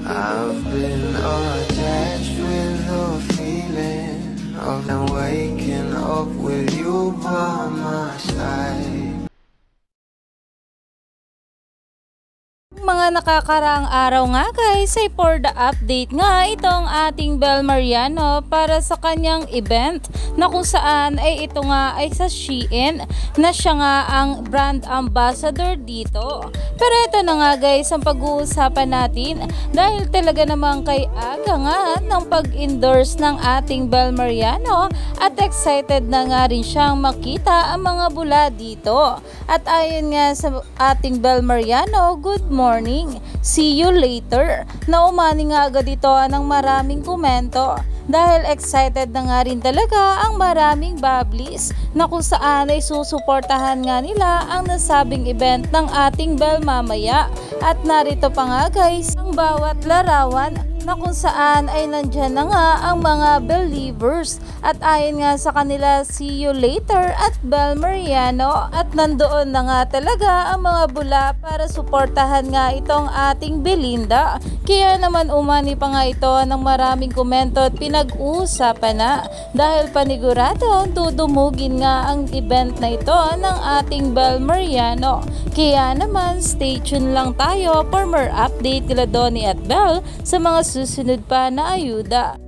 I've been attached with the feeling of waking up with you by my side. Mga nakakaraang araw nga guys ay for the update nga itong ating Bel Mariano para sa kanyang event na kung saan ay ito nga ay sa Shein na siya nga ang brand ambassador dito. Pero ito na nga guys ang pag-uusapan natin dahil talaga namang kay aga nga ng pag-endorse ng ating Bel Mariano at excited na nga rin siyang makita ang mga bula dito. At ayon nga sa ating Bel Mariano, good morning, see you later, na umani nga agad ito ng maraming komento dahil excited na nga rin talaga ang maraming bablis na kung saan ay susuportahan nga nila ang nasabing event ng ating Bel mamaya. At narito pa nga guys ang bawat larawan na kung saan ay nandyan na nga ang mga believers at ayon nga sa kanila, see you later at Bel Mariano, at nandoon na nga talaga ang mga bula para suportahan nga itong ating Belinda. Kaya naman umani pa nga ito ng maraming komento at pinag-uusapan na dahil panigurado dudumugin nga ang event na ito ng ating Bel Mariano. Kaya naman stay tuned lang tayo for more update kila Donnie at Bel sa mga susunod pa na ayuda.